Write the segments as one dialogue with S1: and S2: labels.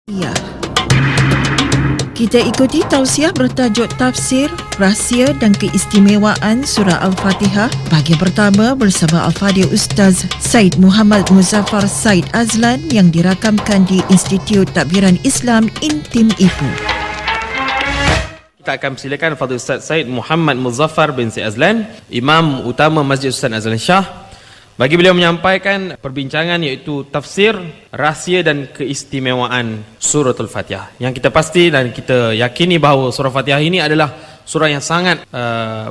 S1: Ya. Kita ikuti tausiah bertajuk Tafsir, Rahsia dan Keistimewaan Surah Al-Fatihah bahagian pertama bersama Al-Fadhil Ustaz Said Muhammad Muzaffar Said Azlan yang dirakamkan di Institut Takbiran Islam Intim Ibu.
S2: Kita akan persilakan Fadhil Ustaz Said Muhammad Muzaffar bin Said Azlan, Imam Utama Masjid Ustaz Azlan Shah, bagi beliau menyampaikan perbincangan iaitu tafsir, rahsia dan keistimewaan Suratul Fatihah. Yang kita pasti dan kita yakini bahawa surah Fatihah ini adalah surah yang sangat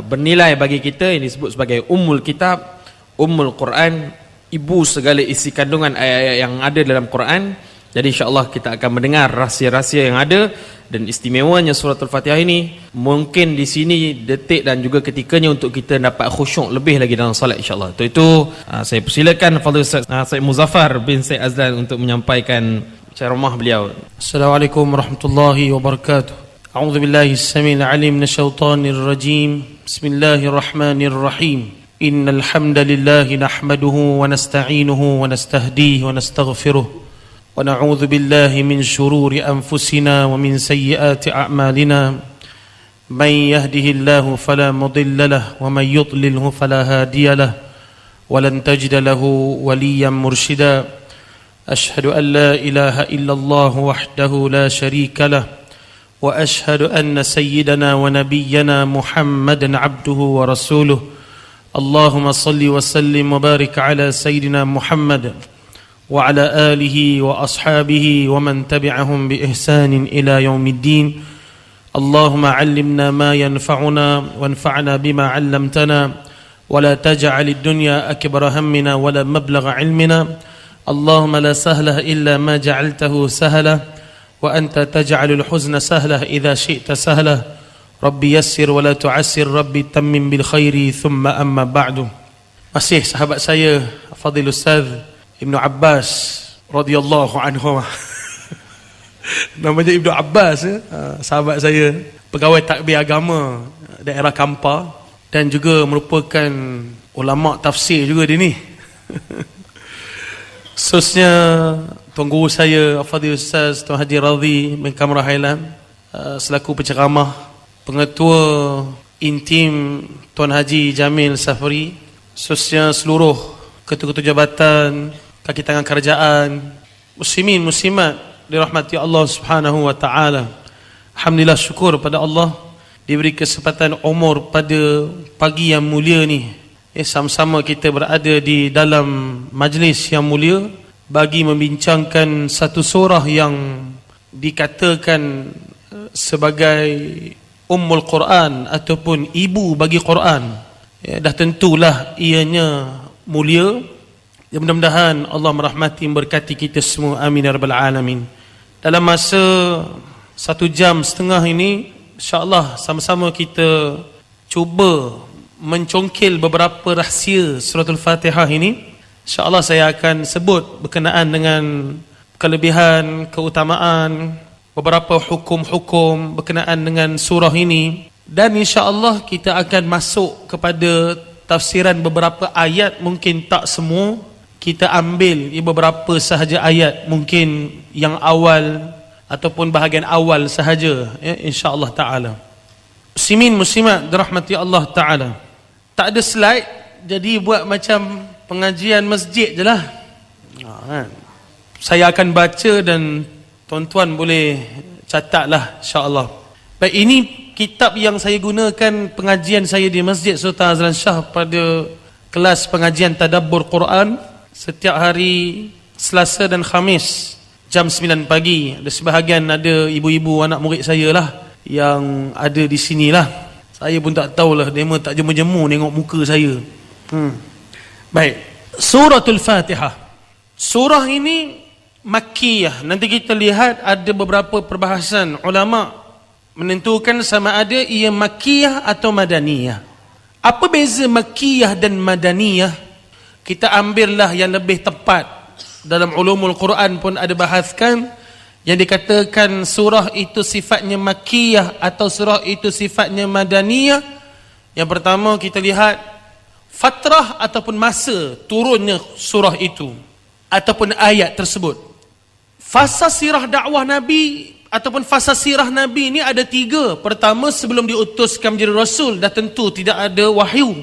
S2: bernilai bagi kita, yang disebut sebagai Ummul Kitab, Ummul Quran, ibu segala isi kandungan ayat-ayat yang ada dalam Quran. Jadi insya-Allah kita akan mendengar rahsia-rahsia yang ada dan istimewanya Suratul Fatihah ini. Mungkin di sini detik dan juga ketikanya untuk kita dapat khusyuk lebih lagi dalam solat insya-Allah. Untuk itu saya persilakan Fadhil Ustaz Said Muzaffar bin Said Azlan untuk menyampaikan ceramah beliau.
S3: Assalamualaikum warahmatullahi wabarakatuh. A'udzu billahi as-sami'il 'alim minasyaitonir rajim. Bismillahirrahmanirrahim. Innal hamdalillahi nahmaduhu wa nasta'inuhu wa nastahdihi wa nastaghfiruh. ونعوذ بالله من شرور أنفسنا ومن سيئات أعمالنا من يهده الله فلا مضل له ومن يضلله فلا هادي له ولن تجد له وليا مرشدا أشهد أن لا إله إلا الله وحده لا شريك له وأشهد أن سيدنا ونبينا محمدا عبده ورسوله اللهم صل وسلم وبارك على سيدنا محمد وعلى آله وأصحابه ومن تبعهم بإحسان إلى يوم الدين اللهم علمنا ما ينفعنا وانفعنا بما علمتنا ولا تجعل الدنيا أكبر همنا ولا مبلغ علمنا اللهم لا سهل إلا ما جعلته سهلا وأنت تجعل الحزن سهلا إذا شئت سهلا ربي يسر ولا تعسر ربي تمم بالخير ثم أما بعد. Masih sahabat saya Fadhil Ustaz Ibnu Abbas radhiyallahu anhu. Namanya Ibnu Abbas sahabat saya, pegawai takbir agama daerah Kampar dan juga merupakan ulama tafsir juga dia ni. Khususnya tuan guru saya Fadhil Ustaz Tuan Haji Radhi bin Kamrah Hailan selaku penceramah, pengetua intim Tuan Haji Jamil Safri, khususnya seluruh ketua-ketua jabatan, kaki tangan kerajaan, muslimin muslimat dirahmati Allah Subhanahu wa taala. Alhamdulillah, syukur pada Allah diberi kesempatan umur pada pagi yang mulia ni. Sama-sama kita berada di dalam majlis yang mulia bagi membincangkan satu surah yang dikatakan sebagai Ummul Quran ataupun ibu bagi Quran. Dah tentulah ianya mulia. Ya, mudah-mudahan Allah merahmati memberkati kita semua, amin ya rabbal alamin. Dalam masa 1 jam setengah ini, insya-Allah sama-sama kita cuba mencongkil beberapa rahsia Suratul Fatihah ini. Insya-Allah saya akan sebut berkenaan dengan kelebihan, keutamaan, beberapa hukum-hukum berkenaan dengan surah ini, dan insya-Allah kita akan masuk kepada tafsiran beberapa ayat, mungkin tak semua. Kita ambil beberapa sahaja ayat, mungkin yang awal ataupun bahagian awal sahaja, ya, insya-Allah taala. Muslimin muslimat dirahmati Allah taala. Tak ada slide, jadi buat macam pengajian masjid jelah. Kan? Saya akan baca dan tuan-tuan boleh catatlah insya-Allah. Baik, ini kitab yang saya gunakan pengajian saya di Masjid Sultan Azlan Shah pada kelas pengajian tadabbur Quran setiap hari Selasa dan Khamis jam 9 pagi. Ada sebahagian ada ibu-ibu anak murid saya lah yang ada di sini lah. Saya pun tak tahulah, dia tak jemu-jemu tengok muka saya. Baik, Suratul Fatihah. Surah ini Makkiyah. Nanti kita lihat ada beberapa perbahasan ulama menentukan sama ada ia Makkiyah atau Madaniyah. Apa beza Makkiyah dan Madaniyah? Kita ambillah yang lebih tepat. Dalam ulumul Quran pun ada bahaskan yang dikatakan surah itu sifatnya Makkiyah atau surah itu sifatnya Madaniyah. Yang pertama kita lihat fatrah ataupun masa turunnya surah itu ataupun ayat tersebut. Fasa sirah dakwah Nabi ataupun fasa sirah Nabi ini ada 3. Pertama, sebelum diutuskan menjadi Rasul, dah tentu tidak ada wahyu.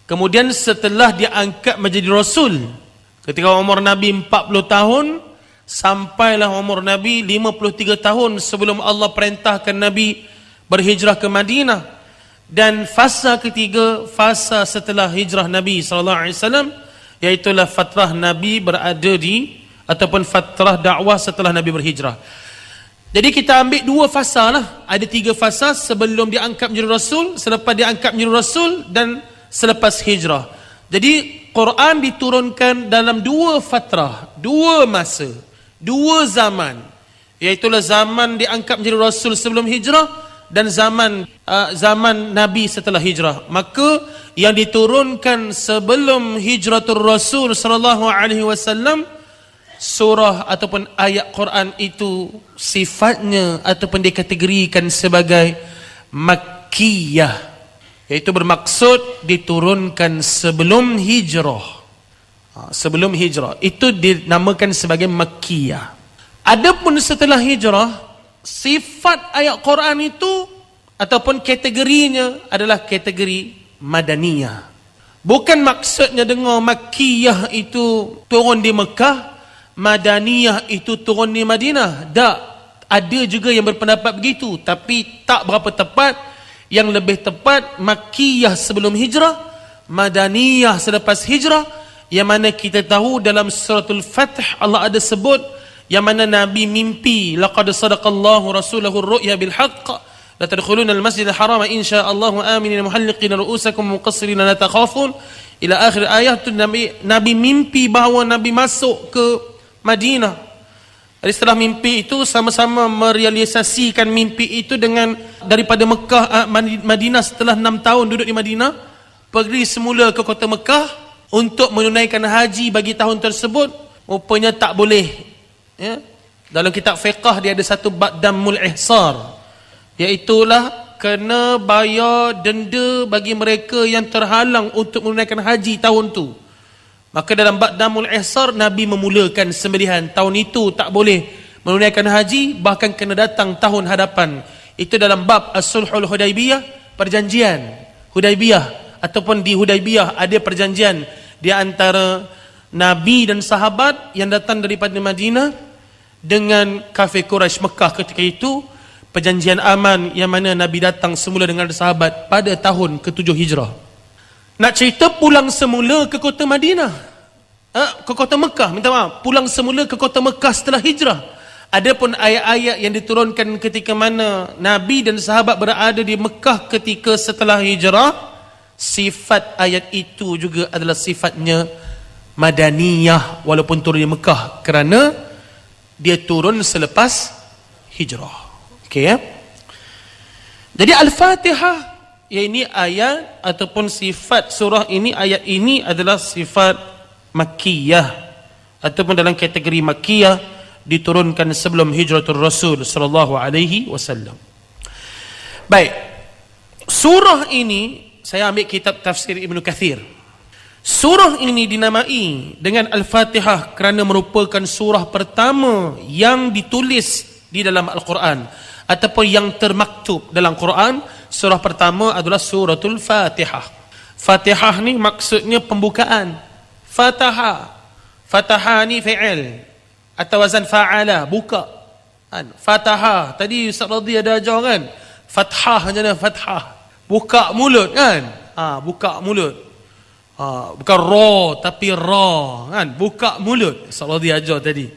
S3: Kemudian setelah diangkat menjadi Rasul, ketika umur Nabi 40 tahun, sampailah umur Nabi 53 tahun sebelum Allah perintahkan Nabi berhijrah ke Madinah. Dan fasa ketiga, fasa setelah hijrah Nabi SAW, iaitulah fatrah Nabi berada di, ataupun fatrah dakwah setelah Nabi berhijrah. Jadi kita ambil 2 fasa lah. Ada 3 fasa: sebelum diangkat menjadi Rasul, selepas diangkat menjadi Rasul, dan selepas hijrah. Jadi Quran diturunkan dalam 2 fatrah, 2 masa, 2 zaman, iaitulah zaman diangkat menjadi Rasul sebelum hijrah dan zaman Nabi setelah hijrah. Maka yang diturunkan sebelum hijratul Rasul sallallahu alaihi wasallam, surah ataupun ayat Quran itu sifatnya ataupun dikategorikan sebagai makkiyah, iaitu bermaksud diturunkan sebelum hijrah. Sebelum hijrah itu dinamakan sebagai makkiyah. Adapun setelah hijrah, sifat ayat Quran itu ataupun kategorinya adalah kategori madaniyah. Bukan maksudnya dengar makkiyah itu turun di Mekah, madaniyah itu turun di Madinah. Tak, ada juga yang berpendapat begitu, tapi tak berapa tepat. Yang lebih tepat, makkiyah sebelum hijrah, madaniyah selepas hijrah. Yang mana kita tahu dalam suratul Fath Allah ada sebut yang mana Nabi mimpi, laqad sadaqallahu rasulahu ar-ru'ya bil haqq la tadkhuluna al-masjidal haram insyaallahu aminina muhalliqina ru'usakum muqassirina la takhafun, ila akhir ayat tu. Nabi mimpi bahawa Nabi masuk ke Madinah. Jadi setelah mimpi itu sama-sama merealisasikan mimpi itu dengan daripada Mekah Madinah. Setelah 6 tahun duduk di Madinah, pergi semula ke kota Mekah untuk menunaikan haji bagi tahun tersebut. Rupanya tak boleh, ya? Dalam kitab fiqh dia ada satu bab damul ihsar, iaitulah kena bayar denda bagi mereka yang terhalang untuk menunaikan haji tahun tu. Maka dalam bab damul ihsar, Nabi memulakan sembelihan. Tahun itu tak boleh menunaikan haji, bahkan kena datang tahun hadapan. Itu dalam bab as-sulhul Hudaibiyah, perjanjian Hudaibiyah, ataupun di Hudaibiyah ada perjanjian di antara Nabi dan sahabat yang datang daripada Madinah dengan kafir Quraisy Mekah ketika itu. Perjanjian aman yang mana Nabi datang semula dengan sahabat pada tahun ke-7 Hijrah. Nak cerita pulang semula ke kota Madinah, ke kota Mekah, minta maaf, pulang semula ke kota Mekah setelah hijrah. Adapun ayat-ayat yang diturunkan ketika mana Nabi dan sahabat berada di Mekah ketika setelah hijrah, sifat ayat itu juga adalah sifatnya madaniyah walaupun turun di Mekah, kerana dia turun selepas hijrah. Okey, ya. Jadi Al-Fatihah, ya, ini ayat ataupun sifat surah ini, ayat ini adalah sifat makkiyah ataupun dalam kategori makkiyah, diturunkan sebelum hijratul Rasul sallallahu alaihi wasallam. Baik. Surah ini saya ambil kitab tafsir Ibnu Kathir. Surah ini dinamai dengan Al-Fatihah kerana merupakan surah pertama yang ditulis di dalam Al-Quran ataupun yang termaktub dalam Quran. Surah pertama adalah suratul Fatihah. Fatihah ni maksudnya pembukaan. Fataha, fataha ni fi'il atau wazan fa'ala, buka kan. Fataha tadi Ustaz Radhi ada ajar kan, fathah macam mana, fathah buka mulut kan, buka mulut, bukan ra tapi ra kan, buka mulut. Ustaz Radhi ajar tadi.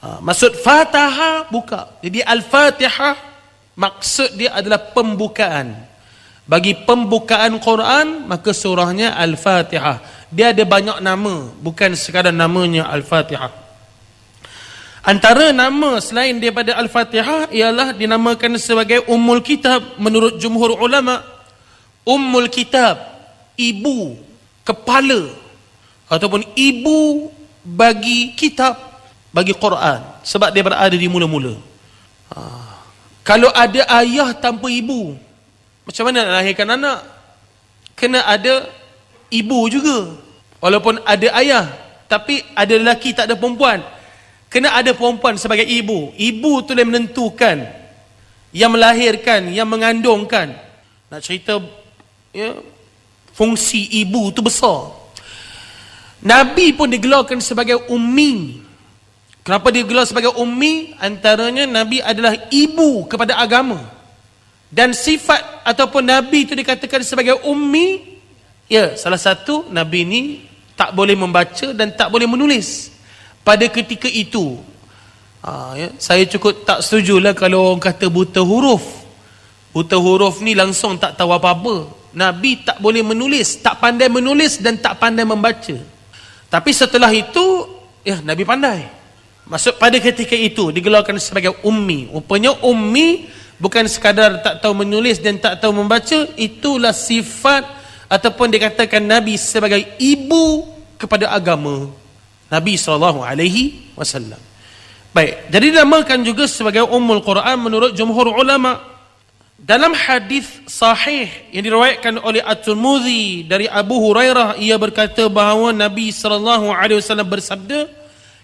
S3: Maksud fataha buka. Jadi Al-Fatihah maksud dia adalah pembukaan. Bagi pembukaan Quran, maka surahnya Al-Fatihah. Dia ada banyak nama, bukan sekadar namanya Al-Fatihah. Antara nama selain daripada Al-Fatihah ialah dinamakan sebagai Ummul Kitab menurut jumhur ulama. Ummul Kitab, ibu, kepala ataupun ibu bagi kitab, bagi Quran, sebab dia berada di mula-mula. Kalau ada ayah tanpa ibu, macam mana nak lahirkan anak? Kena ada ibu juga. Walaupun ada ayah, tapi ada lelaki tak ada perempuan. kena ada perempuan sebagai ibu. Ibu tu yang menentukan, yang melahirkan, yang mengandungkan. Nak cerita ya, fungsi ibu tu besar. Nabi pun digelarkan sebagai ummi. Kenapa digelar sebagai ummi? Antaranya Nabi adalah ibu kepada agama. Dan sifat ataupun Nabi itu dikatakan sebagai ummi, ya, salah satu Nabi ni tak boleh membaca dan tak boleh menulis pada ketika itu. Ya, saya cukup tak setujulah kalau orang kata buta huruf. Buta huruf ni langsung tak tahu apa-apa. Nabi tak boleh menulis, tak pandai menulis dan tak pandai membaca. Tapi setelah itu, ya, Nabi pandai. Maksud pada ketika itu digelarkan sebagai ummi. Rupanya ummi bukan sekadar tak tahu menulis dan tak tahu membaca, itulah sifat ataupun dikatakan Nabi sebagai ibu kepada agama. Nabi SAW. Baik, jadi dinamakan juga sebagai Ummul Quran menurut jumhur ulama. Dalam hadis sahih yang diriwayatkan oleh At-Tirmidzi dari Abu Hurairah, ia berkata bahawa Nabi SAW bersabda,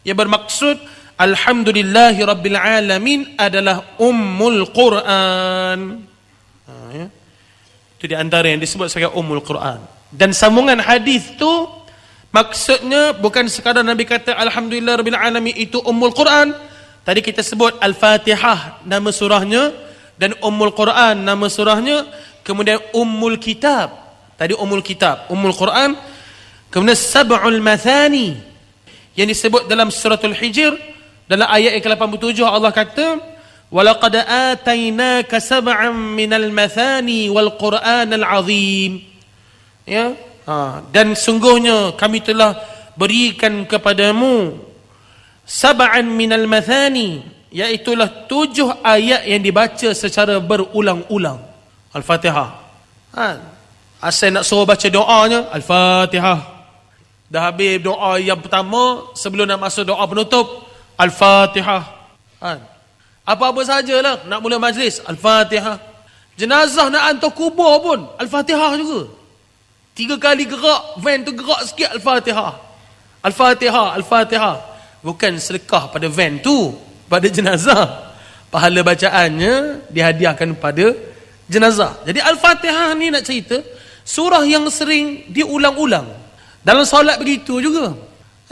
S3: yang bermaksud Alhamdulillahi Rabbil Alamin adalah Ummul Quran. Ya. Itu di antara yang disebut sebagai Ummul Quran. Dan sambungan hadis tu maksudnya bukan sekadar Nabi kata Alhamdulillah Rabbil Alamin itu Ummul Quran. Tadi kita sebut Al-Fatihah nama surahnya, dan Ummul Quran nama surahnya, kemudian Ummul Kitab. Tadi Ummul Kitab, Ummul Quran, kemudian Sab'ul Mathani yang disebut dalam suratul Hijr, dalam ayat yang ke-87 Allah kata walaqad atainaka sab'an minal mathani wal Qur'anal azim. Ya, dan sungguhnya kami telah berikan kepadamu sab'an minal mathani, iaitulah 7 ayat yang dibaca secara berulang-ulang. Al-Fatihah. Asal nak suruh baca doanya Al-Fatihah. Dah habis doa yang pertama, sebelum nak masuk doa penutup, Al-Fatihah. Apa-apa sajalah nak mula majlis, Al-Fatihah. Jenazah nak hantar kubur pun Al-Fatihah juga. 3 kali gerak, van tu gerak sikit, Al-Fatihah. Al-Fatihah, Al-Fatihah. Bukan sedekah pada van tu, pada jenazah. Pahala bacaannya dihadiahkan pada jenazah. Jadi Al-Fatihah ni nak cerita surah yang sering diulang-ulang. Dalam solat begitu juga.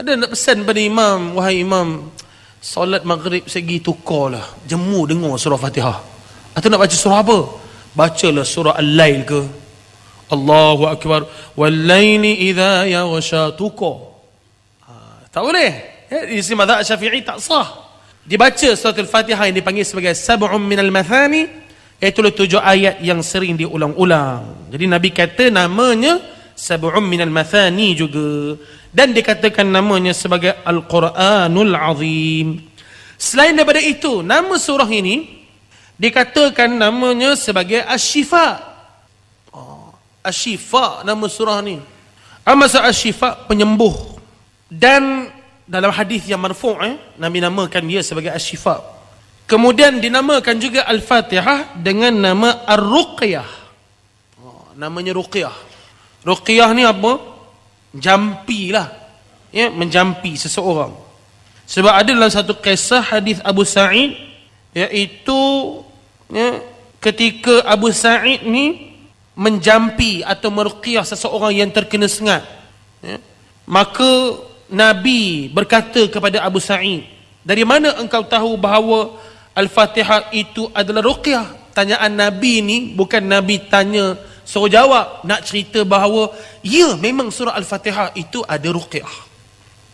S3: Ada nak pesan pada imam, wahai imam, solat maghrib segi tukarlah, jemu dengar surah Fatihah. Atau nak baca surah apa? Bacalah surah Al-Lail ke. Allahu Akbar. Wal-laili idha yaghsha tukar. Tak boleh. Di sini mazhab Syafi'i tak sah. Dibaca surah Al-Fatihah yang dipanggil sebagai Sab'un minal Mathani, iaitu 7 ayat yang sering diulang-ulang. Jadi Nabi kata namanya Sab'un minal Mathani juga, dan dikatakan namanya sebagai Al-Quranul Azim. Selain daripada itu, nama surah ini dikatakan namanya sebagai Asy-Syifa. Asy-Syifa nama surah ni. Maksud Asy-Syifa, penyembuh. Dan dalam hadis yang marfu' Nabi namakan dia sebagai Asy-Syifa. Kemudian dinamakan juga Al-Fatihah dengan nama Ar-Ruqyah. Namanya Ruqyah. Ruqyah ni apa? Jampi lah. Ya, menjampi seseorang. Sebab ada dalam satu kisah hadis Abu Sa'id, iaitu ya, ketika Abu Sa'id ni menjampi atau meruqyah seseorang yang terkena sengat, ya, maka Nabi berkata kepada Abu Sa'id, dari mana engkau tahu bahawa Al-Fatihah itu adalah ruqyah? Tanyaan Nabi ni bukan Nabi tanya suruh jawab, nak cerita bahawa ya, memang surah Al-Fatihah itu ada ruqyah.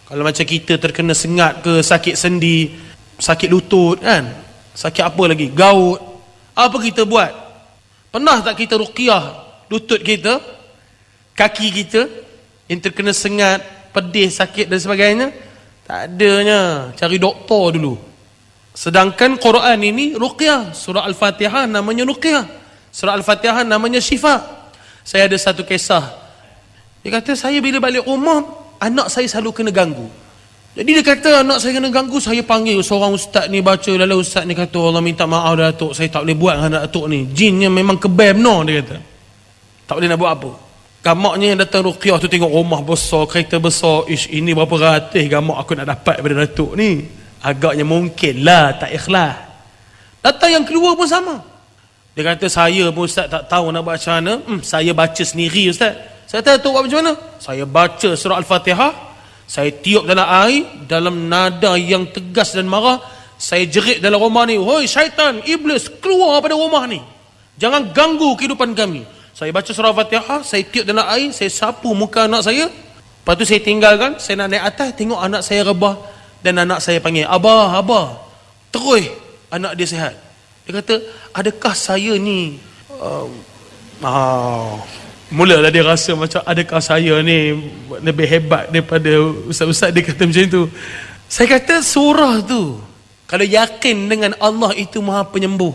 S3: Kalau macam kita terkena sengat ke, sakit sendi, sakit lutut kan, sakit apa lagi, gaut, apa kita buat? Pernah tak kita ruqyah lutut kita, kaki kita yang terkena sengat, pedih, sakit dan sebagainya? Tak adanya, cari doktor dulu. Sedangkan Quran ini ruqyah. Surah Al-Fatihah namanya ruqyah. Surah Al-Fatihah namanya Syifa. Saya ada satu kisah. Dia kata, saya bila balik rumah, anak saya selalu kena ganggu. Jadi dia kata, anak saya kena ganggu, saya panggil seorang ustaz ni baca. Lalu ustaz ni kata, Allah minta maaf dah Datuk, saya tak boleh buat dengan anak Datuk ni. Jinnya memang kebam no, dia kata. Tak boleh nak buat apa. Gamaknya yang datang ruqyah tu tengok rumah besar, kereta besar. Ish, ini berapa ratus gamak aku nak dapat daripada Datuk ni. Agaknya mungkin lah tak ikhlas. Datang yang kedua pun sama. Dia kata, saya pun Ustaz tak tahu nak baca macam mana. Saya baca sendiri Ustaz. Saya tahu buat macam mana. Saya baca surah Al-Fatihah, saya tiup dalam air dalam nada yang tegas dan marah. Saya jerit dalam rumah ni, "Hoi syaitan, iblis, keluar pada rumah ni. Jangan ganggu kehidupan kami." Saya baca surah Al-Fatihah, saya tiup dalam air, saya sapu muka anak saya. Lepas tu saya tinggalkan, saya nak naik atas, tengok anak saya rebah. Dan anak saya panggil, "Abah, Abah." Terus anak dia sihat. Dia kata, adakah saya ni mulalah dia rasa macam, adakah saya ni lebih hebat daripada ustaz-ustaz. Dia kata macam tu. Saya kata surah tu, kalau yakin dengan Allah itu maha penyembuh,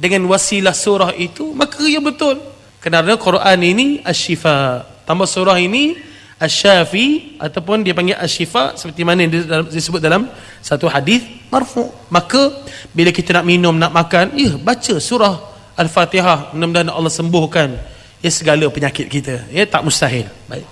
S3: dengan wasilah surah itu, maka ia betul. Kerana Quran ini Asy-Syifa, tambah surah ini Asy-Syafi, ataupun dia panggil Asy-Syifa, seperti mana disebut dalam satu hadis marfu'. Maka bila kita nak minum, nak makan, baca surah Al-Fatihah, mudah-mudahan Allah sembuhkan segala penyakit kita. Tak mustahil. Baik.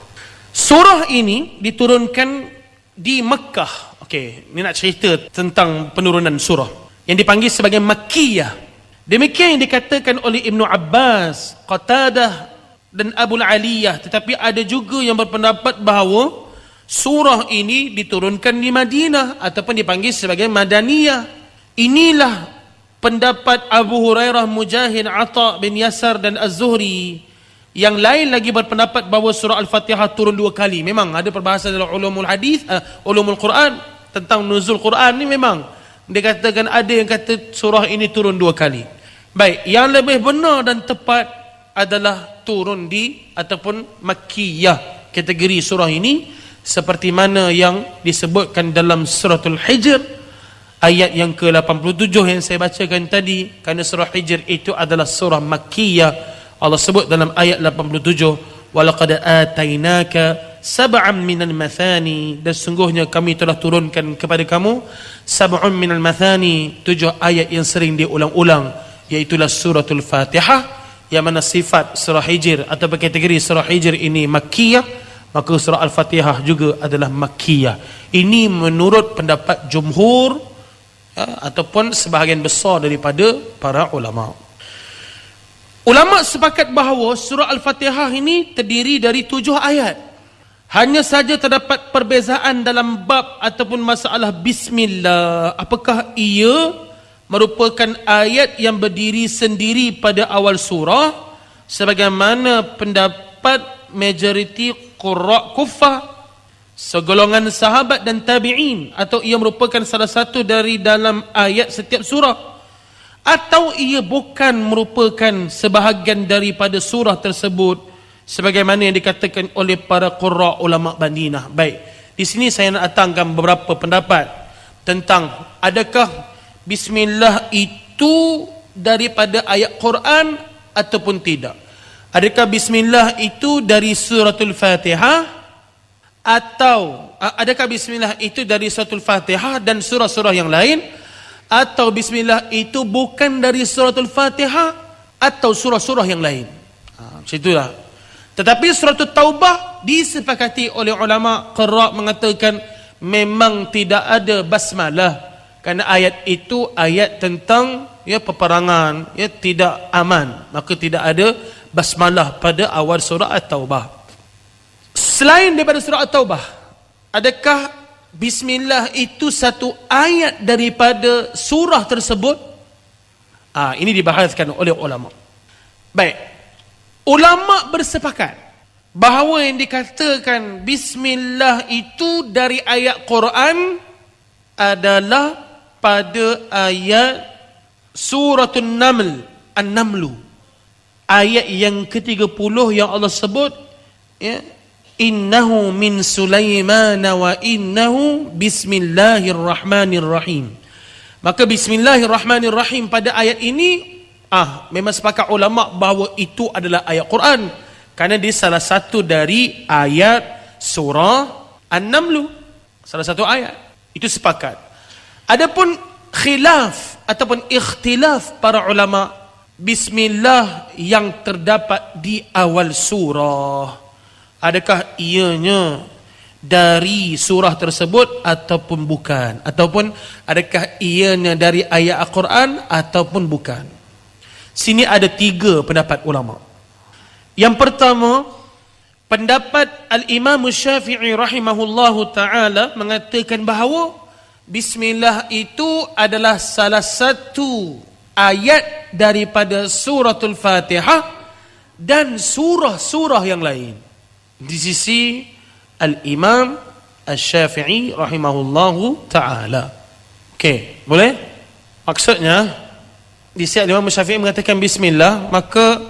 S3: Surah ini diturunkan di Mekah. Okey, ni nak cerita tentang penurunan surah yang dipanggil sebagai Makkiyah. Demikian yang dikatakan oleh Ibnu Abbas, Qatadah dan Abu Aliyah. Tetapi ada juga yang berpendapat bahawa surah ini diturunkan di Madinah ataupun dipanggil sebagai Madaniyah. Inilah pendapat Abu Hurairah, Mujahid, Atha bin Yasar dan Az-Zuhri. Yang lain lagi berpendapat bahawa surah Al-Fatihah turun 2 kali. Memang ada perbahasan dalam ulumul hadis, ulumul Quran tentang nuzul Quran ni. Memang dia katakan ada yang kata surah ini turun 2 kali. Baik, yang lebih benar dan tepat adalah turun di ataupun Makkiyah kategori surah ini, seperti mana yang disebutkan dalam suratul Hijr ayat yang ke-87 yang saya bacakan tadi. Kerana surah Hijr itu adalah surah Makkiyah. Allah sebut dalam ayat 87, "Walaqad atainaka sab'an minal mathani", dan sungguhnya kami telah turunkan kepada kamu sab'un minal mathani, 7 ayat yang sering diulang-ulang, iaitulah suratul Fatihah, yang mana sifat surah Hijr atau kategori surah Hijr ini Makkiyah, maka surah Al-Fatihah juga adalah Makkiyah. Ini menurut pendapat jumhur ataupun sebahagian besar daripada para ulama. Ulama sepakat bahawa surah Al-Fatihah ini terdiri dari 7 ayat. Hanya saja terdapat perbezaan dalam bab ataupun masalah bismillah. Apakah ia merupakan ayat yang berdiri sendiri pada awal surah, sebagaimana pendapat majoriti qurra Kufah, segolongan sahabat dan tabi'in, atau ia merupakan salah satu dari dalam ayat setiap surah, atau ia bukan merupakan sebahagian daripada surah tersebut, sebagaimana yang dikatakan oleh para qurra ulama Madinah. Baik, di sini saya nak datangkan beberapa pendapat tentang adakah bismillah itu daripada ayat Quran ataupun tidak. Adakah bismillah itu dari suratul Fatihah, atau adakah bismillah itu dari suratul Fatihah dan surah-surah yang lain, atau bismillah itu bukan dari suratul Fatihah atau surah-surah yang lain. Macam itulah. Tetapi suratul Taubah disepakati oleh ulama qira mengatakan memang tidak ada basmalah, kerana ayat itu ayat tentang peperangan, tidak aman, maka tidak ada basmalah pada awal surah At-Taubah. Selain daripada surah At-Taubah, adakah bismillah itu satu ayat daripada surah tersebut? Ini dibahaskan oleh ulama. Baik, ulama bersepakat bahawa yang dikatakan bismillah itu dari ayat Quran adalah pada ayat suratul Naml, An-Namlu, ayat yang ke-30 yang Allah sebut, innahu min Sulaiman wa innahu bismillahirrahmanirrahim. Maka bismillahirrahmanirrahim pada ayat ini memang sepakat ulama bahawa itu adalah ayat Quran, kerana dia salah satu dari ayat surah An-Namlu, salah satu ayat. Itu sepakat. Adapun khilaf ataupun ikhtilaf para ulama, bismillah yang terdapat di awal surah, adakah ianya dari surah tersebut ataupun bukan, ataupun adakah ianya dari ayat Al-Quran ataupun bukan. Sini ada 3 pendapat ulama. Yang pertama, pendapat Al-Imam Syafi'i rahimahullahu ta'ala mengatakan bahawa Bismillah itu adalah salah satu ayat daripada suratul Fatihah dan surah-surah yang lain. Di sisi Al-Imam Al-Syafi'i rahimahullahu ta'ala. Okey, boleh? Maksudnya, di sisi Al-Imam Al-Syafi'i mengatakan Bismillah, maka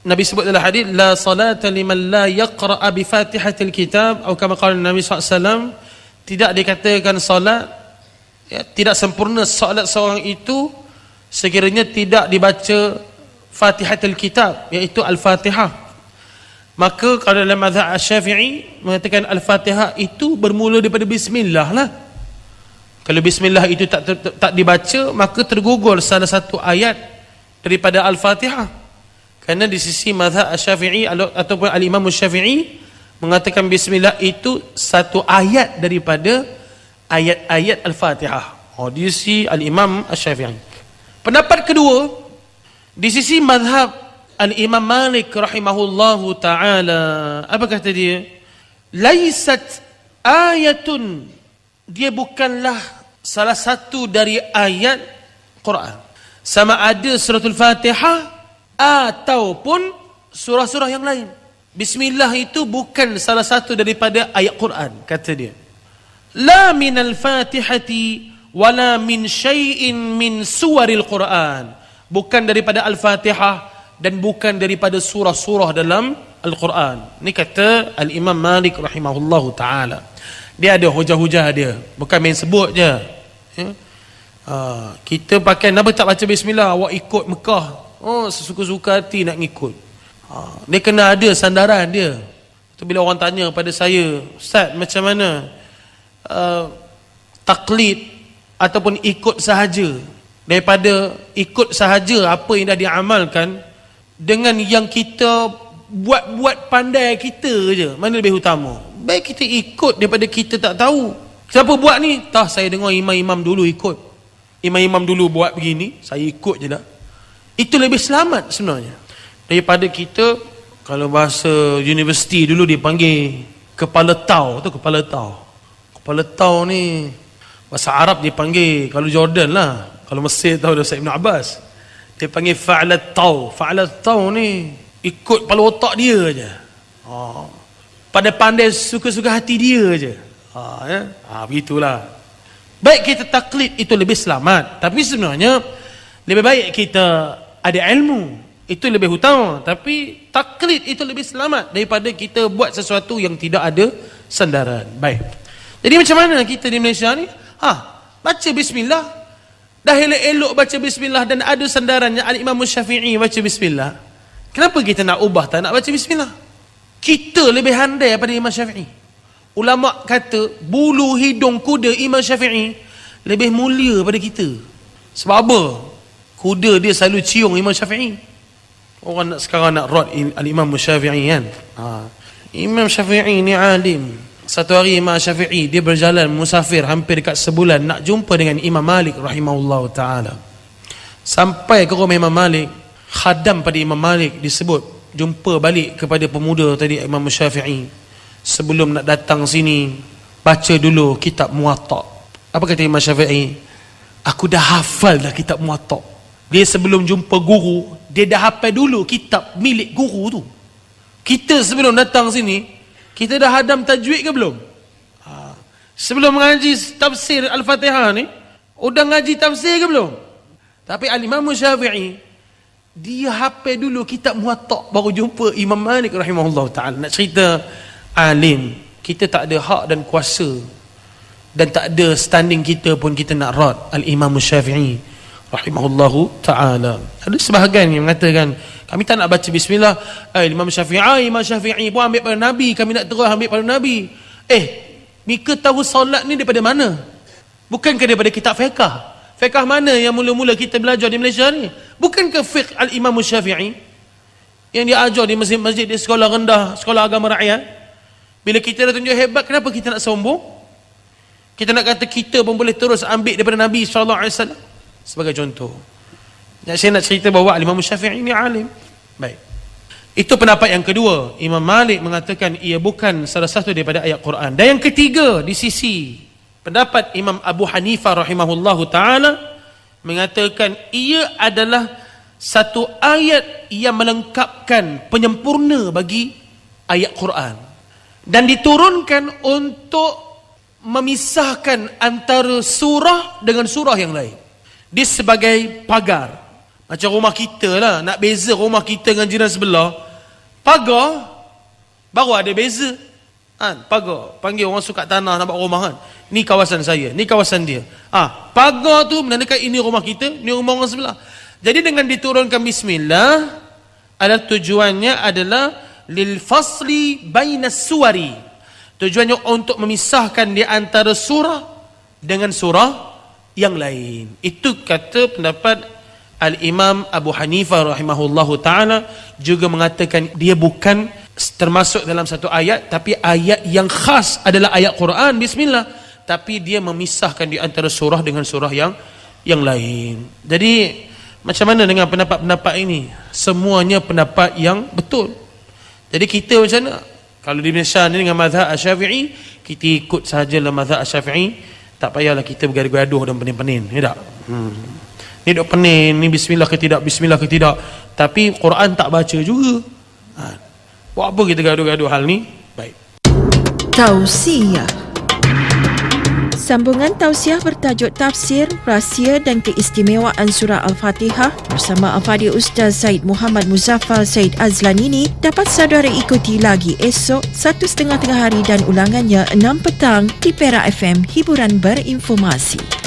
S3: Nabi sebut dalam hadis, la salata liman la yaqra'a bi fatihatil kitab, atau kama qala Nabi SAW, tidak dikatakan salat, tidak sempurna salat seorang itu sekiranya tidak dibaca Fatihatul Kitab, iaitu Al-Fatihah. Maka kalau dalam mazhab Asy-Syafi'i mengatakan Al-Fatihah itu bermula daripada Bismillah lah. Kalau Bismillah itu tak dibaca, maka tergugur salah satu ayat daripada Al-Fatihah. Kerana di sisi mazhab Asy-Syafi'i ataupun Al-Imam Asy-Syafi'i mengatakan Bismillah itu satu ayat daripada ayat-ayat Al-Fatihah. Di sisi Al-Imam Asy-Syafi'i. Pendapat kedua, di sisi mazhab Al-Imam Malik rahimahullahu ta'ala, apa kata dia? Laisat ayatun, dia bukanlah salah satu dari ayat Quran. Sama ada suratul Fatihah ataupun surah-surah yang lain. Bismillah itu bukan salah satu daripada ayat Quran, kata dia. La minal Fatihati wala min syai'in min suwaril Quran. Bukan daripada Al-Fatihah dan bukan daripada surah-surah dalam Al-Quran. Ini kata Al-Imam Malik rahimahullahu ta'ala. Dia ada hujah-hujah dia, bukan main sebut je. Kita pakai, kenapa tak baca Bismillah, awak ikut Mekah, sesuka-suka hati nak ngikut. Dia kena ada sandaran dia. Tu bila orang tanya pada saya, Ustaz macam mana taklid ataupun ikut sahaja, daripada ikut sahaja apa yang dah diamalkan dengan yang kita buat-buat pandai kita je, mana lebih utama? Baik kita ikut daripada kita tak tahu. Siapa buat ni? Tah, saya dengar imam-imam dulu ikut. Imam-imam dulu buat begini, saya ikut je dah. Itu lebih selamat sebenarnya daripada kita, kalau bahasa universiti dulu dipanggil kepala tau. Tu kepala tau. Kepala tau ni bahasa Arab dipanggil, kalau Jordan lah, kalau Mesir tahu dah Said Ibn Abbas, dia panggil fa'alat tau. Fa'alat tau ni ikut kepala otak dia je. Pandai-pandai suka-suka hati dia je. Begitulah. Baik kita taklid itu lebih selamat, tapi sebenarnya lebih baik kita ada ilmu, itu lebih utama. Tapi taklid itu lebih selamat daripada kita buat sesuatu yang tidak ada sandaran. Baik. Jadi macam mana kita di Malaysia ni? Baca Bismillah, dah elok-elok baca Bismillah dan ada sandarannya Al-Imam Syafi'i baca Bismillah. Kenapa kita nak ubah tak nak baca Bismillah? Kita lebih handai daripada Imam Syafi'i. Ulama kata bulu hidung kuda Imam Syafi'i lebih mulia pada kita. Sebab apa? Kuda dia selalu cium Imam Syafi'i. Orang sekarang nak rot Al-Imam Syafi'i kan. Imam Syafi'i ni alim. Satu hari Imam Syafi'i dia berjalan musafir hampir dekat sebulan nak jumpa dengan Imam Malik rahimahullah ta'ala. Sampai ke rumah Imam Malik, khadam pada Imam Malik disebut jumpa balik kepada pemuda tadi Imam Syafi'i. Sebelum nak datang sini, baca dulu kitab Muwatta. Apa kata Imam Syafi'i? Aku dah hafal dah kitab Muwatta. Dia sebelum jumpa guru, dia dah hafal dulu kitab milik guru tu. Kita sebelum datang sini, kita dah hadam tajwid ke belum? Sebelum mengaji tafsir Al-Fatihah ni, udah ngaji tafsir ke belum? Tapi Al-Imam Syafi'i, dia hafal dulu kitab Muwatta baru jumpa Imam Malik rahimahullah ta'ala. Nak cerita alim, kita tak ada hak dan kuasa dan tak ada standing kita pun kita nak rad Al-Imam Syafi'i rahimahullahu ta'ala. Ada sebahagian yang mengatakan kami tak nak baca Bismillah. Imam Syafi'i, Imam Syafi'i pun ambil pada Nabi, kami nak terus ambil pada Nabi. Mika tahu solat ni daripada mana? Bukankah daripada kitab fiqh? Fiqh mana yang mula-mula kita belajar di Malaysia ni? Bukankah fiqh Al-Imam Syafi'i yang dia ajar di masjid-masjid di sekolah rendah, sekolah agama rakyat? Bila kita dah tunjuk hebat, kenapa kita nak sombong? Kita nak kata kita pun boleh terus ambil daripada Nabi SAW. Sebagai contoh, saya nak cerita bahawa Imam Syafi'i ini alim. Baik, itu pendapat yang kedua. Imam Malik mengatakan ia bukan salah satu daripada ayat Quran. Dan yang ketiga, di sisi pendapat Imam Abu Hanifah rahimahullahu ta'ala, mengatakan ia adalah satu ayat yang melengkapkan, penyempurna bagi ayat Quran, dan diturunkan untuk memisahkan antara surah dengan surah yang lain. Dia sebagai pagar. Macam rumah kita lah, nak beza rumah kita dengan jiran sebelah, pagar baru ada beza kan? Pagar, panggil orang suka tanah nak buat rumah kan, ni kawasan saya, ni kawasan dia. Pagar tu menandakan ini rumah kita, ni rumah orang sebelah. Jadi dengan diturunkan bismillah, adalah tujuannya adalah lil fasli bainas suwari, tujuannya untuk memisahkan di antara surah dengan surah yang lain. Itu kata pendapat Al-Imam Abu Hanifah rahimahullahu ta'ala, juga mengatakan dia bukan termasuk dalam satu ayat, tapi ayat yang khas adalah ayat Quran bismillah, tapi dia memisahkan di antara surah dengan surah yang lain. Jadi macam mana dengan pendapat-pendapat ini? Semuanya pendapat yang betul. Jadi kita macam mana? Kalau di Malaysia ni dengan mazhab Asy-Syafi'i, kita ikut sahajalah mazhab Asy-Syafi'i, tak payahlah kita bergaduh-gaduh dan penin-penin. Ya tak? Ni dok penin, ni bismillah ke tidak, bismillah ke tidak. Tapi Quran tak baca juga. Buat apa kita gaduh-gaduh hal ni? Baik.
S1: Tausiah. Sambungan tausiah bertajuk Tafsir, Rahsia dan Keistimewaan Surah Al-Fatihah bersama Al-Fadhil Ustaz Syed Muhammad Muzaffar Syed Azlan ini dapat saudara ikuti lagi esok 1:30 hari dan ulangannya 6 petang di Perak FM Hiburan Berinformasi.